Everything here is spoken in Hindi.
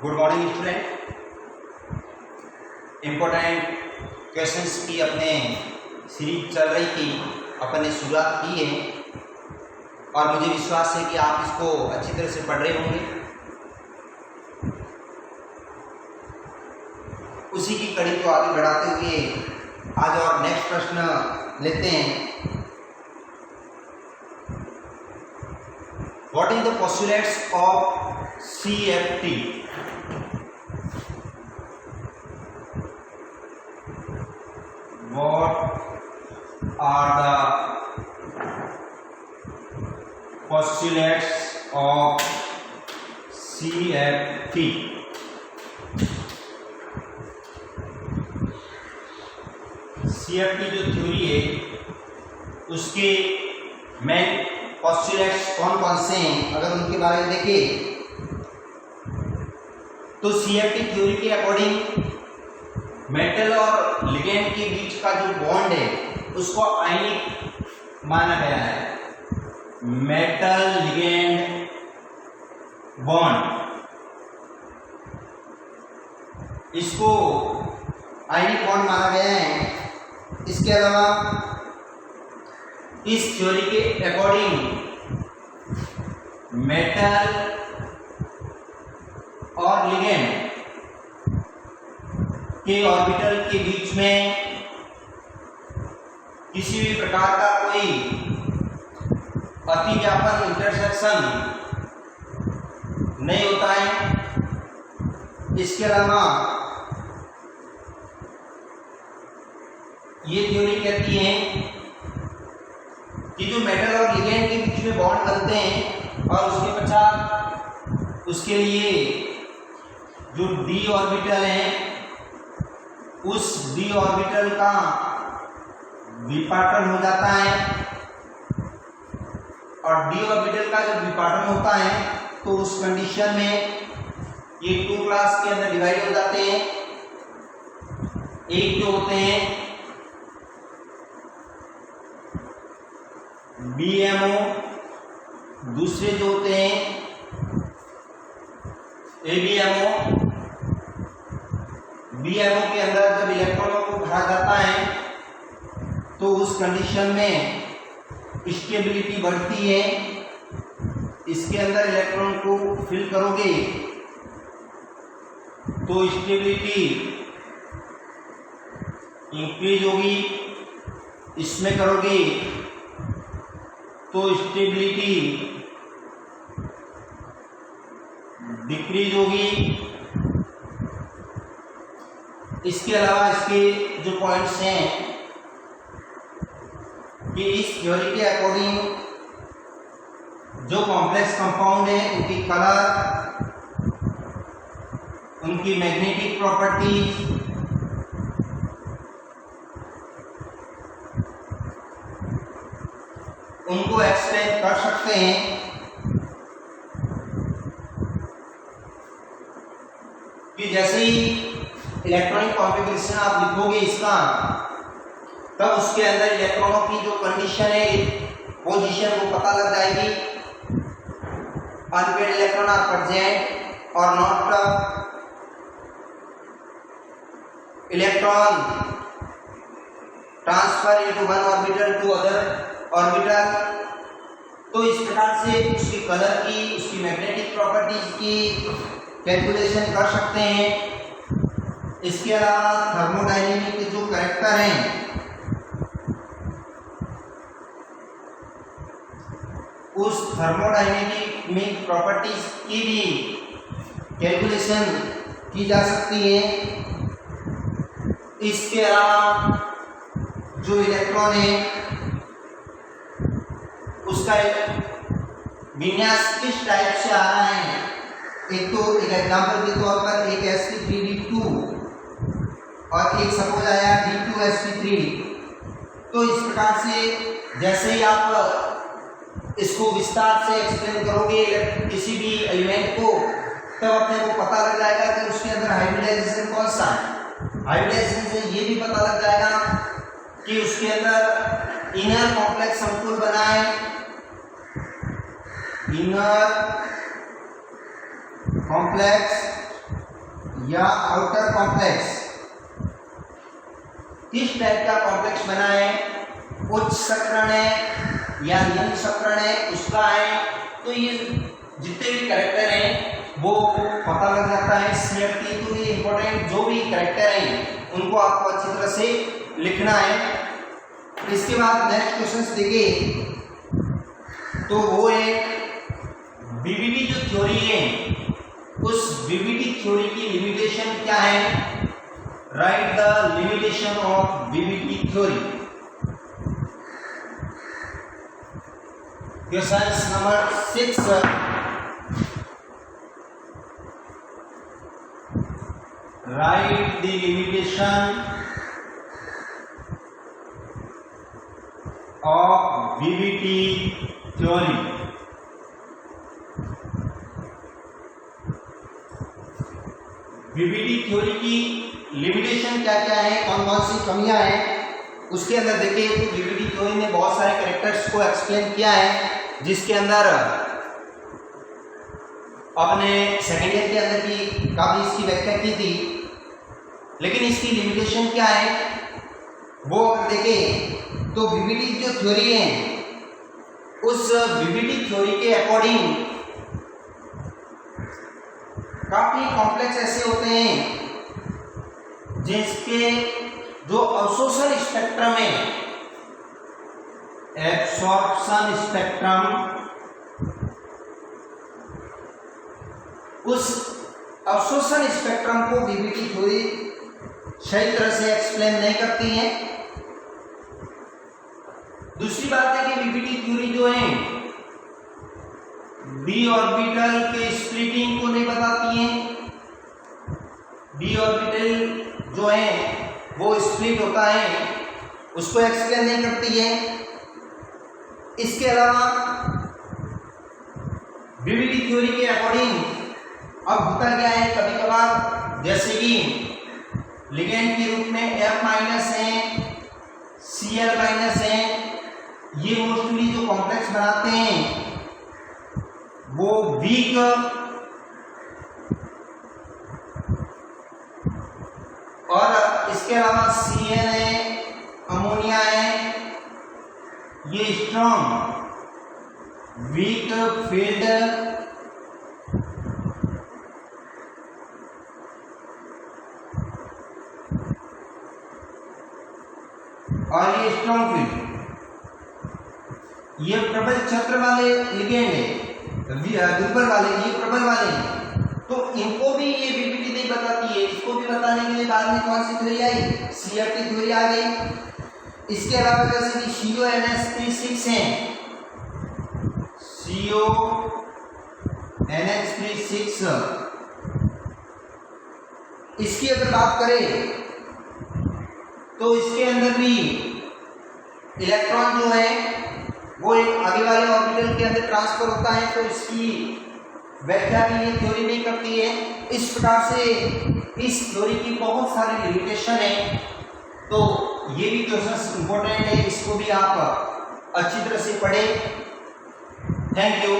Good morning student. Important questions की अपने सीरीज चल रही थी, अपन ने शुरुआत की है और मुझे विश्वास है कि आप इसको अच्छी तरह से पढ़ रहे होंगे। उसी की कड़ी को आगे बढ़ाते हुए आज और नेक्स्ट प्रश्न लेते हैं। What is the postulates of CFT? What are the postulates of CFT? CFT जो थ्योरी है उसके मेन पोस्टुलेट्स कौन कौन से हैं, अगर उनके बारे में देखें तो CFT थ्योरी के अकॉर्डिंग मेटल और लिगेंड के बीच का जो बॉन्ड है उसको आयनिक माना गया है। मेटल लिगेंड बॉन्ड, इसको आयनिक बॉन्ड माना गया है। इसके अलावा इस थ्योरी के अकॉर्डिंग मेटल और लिगेंड के ऑर्बिटल के बीच में किसी भी प्रकार का कोई अतिव्यापन इंटरसेक्शन नहीं होता है। इसके अलावा ये थ्योरी कहती है कि जो मेटल और लिगेंड के बीच में बॉन्ड बनते हैं और उसके पश्चात उसके लिए जो d ऑर्बिटल है उस d ऑर्बिटल का विपाटन हो जाता है और d ऑर्बिटल का जब विपाटन होता है तो उस कंडीशन में ये 2 क्लास के अंदर डिवाइड हो जाते हैं। एक जो होते हैं BMO, दूसरे जो होते हैं ABMO। BMO के अंदर जब इलेक्ट्रॉनों को भरा जाता है तो उस कंडीशन में स्टेबिलिटी बढ़ती है। इसके अंदर इलेक्ट्रॉन को फिल करोगे तो स्टेबिलिटी इंक्रीज होगी, इसमें करोगे तो स्टेबिलिटी डिक्रीज होगी। इसके अलावा इसके जो पॉइंट्स हैं कि इस थ्योरी के अकॉर्डिंग जो कॉम्प्लेक्स कंपाउंड है उनकी कलर, उनकी मैग्नेटिक प्रॉपर्टीज, उनको एक्सप्लेन कर सकते हैं। कि जैसे ही इलेक्ट्रॉनिक कॉन्फ़िगरेशन आप लिखोगे इसका, तब उसके अंदर इलेक्ट्रॉनों की जो कंडीशन है, पोजीशन, वो पता लग जाएगी। अनपेड इलेक्ट्रॉन आर प्रेजेंट और not electron transfer into one orbital to other orbital. तो इस प्रकार से उसकी कलर की, उसकी मैग्नेटिक प्रॉपर्टीज की कैलकुलेशन कर सकते हैं। इसके अलावा थर्मोडायनेमिक के जो कैरेक्टर हैं उस थर्मोडायनेमिक प्रॉपर्टीज की भी कैलकुलेशन की जा सकती है। इसके अलावा जो इलेक्ट्रॉन है उसका विन्यास किस टाइप से आ रहा है, एक तो एक एग्जांपल के तौर पर एक sp3d2 और एक सपोज आया d2sp3। तो इस प्रकार से जैसे ही आप इसको विस्तार से एक्सप्लेन करोगे किसी भी एलिमेंट को, तब अपने को पता लग जाएगा कि उसके अंदर हाइब्रिडाइजेशन कौन सा है। हाइब्रिडाइजेशन से ये भी पता लग जाएगा कि उसके अंदर इनर कॉम्प्लेक्स समतुल बना है, इनर कॉम्प्लेक्स या आउटर कॉम्प्लेक्स किस टाइप का कॉम्प्लेक्स बना है, उच्च सकरण है या निम्न सकरण है, उसका है। तो ये जितने भी कैरेक्टर हैं वो पता लग जाता है CFT। तो ये इंपॉर्टेंट जो भी कैरेक्टर हैं उनको आपको अच्छी तरह से लिखना है। इसके बाद नेक्स्ट क्वेश्चंस देखिए, तो वो है बीबीटी जो थ्योरी है, उस बीबीटी थ्योरी की लिमिटेशन क्या है। Right the limitation of BBT theory. Question number 6, write the limitation of BBT theory. BBT theory की लिमिटेशन क्या क्या है, कौन कौन सी कमियां हैं, उसके अंदर देखिए। तो बीबीटी थ्योरी ने बहुत सारे कैरेक्टर्स को एक्सप्लेन किया है, जिसके अंदर अपने सेकेंड ईयर के अंदर की काफी इसकी व्याख्या की थी। लेकिन इसकी लिमिटेशन क्या है वो अगर देखें तो बीबीटी जो थ्योरी है, उस बीबीटी थ्योरी के अकॉर्डिंग काफी कॉम्प्लेक्स ऐसे होते हैं जिसके जो अब्सॉर्प्शन स्पेक्ट्रम है, एब्सॉर्प्शन स्पेक्ट्रम, उस अब्सॉर्प्शन स्पेक्ट्रम को बीबीटी थ्योरी सही तरह से एक्सप्लेन नहीं करती है। दूसरी बात है कि बीबीटी थ्योरी जो है डी ऑर्बिटल के स्प्लिटिंग को नहीं बताती है। डी ऑर्बिटल जो है वो स्प्लिट होता है, उसको एक्सप्लेन नहीं करती है। इसके अलावा बीबीटी थ्योरी के अकॉर्डिंग अब होता क्या है, कभी कभार जैसे कि लिगेंड के रूप में F- है, Cl- है, ये मोस्टली जो कॉम्प्लेक्स बनाते हैं वो वीक और इसके अलावा Cl है, अमोनिया है, ये स्ट्रॉन्ग वीक फील्ड और ये स्ट्रॉन्ग फील्ड, ये प्रबल क्षेत्र वाले लिगेंड है, दुर्बल वाले ये प्रबल वाले हैं। तो इनको भी ये बीबीटी नहीं बताती है। इसको भी बताने के लिए बाद में कौन सी थ्योरी आई, CFT थ्योरी आ गई। इसके अलावा जैसे कि CONH3 है, CONH3 इसकी अगर बात करें तो इसके अंदर भी इलेक्ट्रॉन जो है वो एक आगे वाले ऑर्बिटल के अंदर ट्रांसफर होता है। तो इसकी व्याख्या भी ये थ्योरी नहीं करती है। इस प्रकार से इस थ्योरी की बहुत सारी लिमिटेशन है। तो ये भी क्वेश्चन इंपॉर्टेंट है, इसको भी आप अच्छी तरह से पढ़ें। Thank you.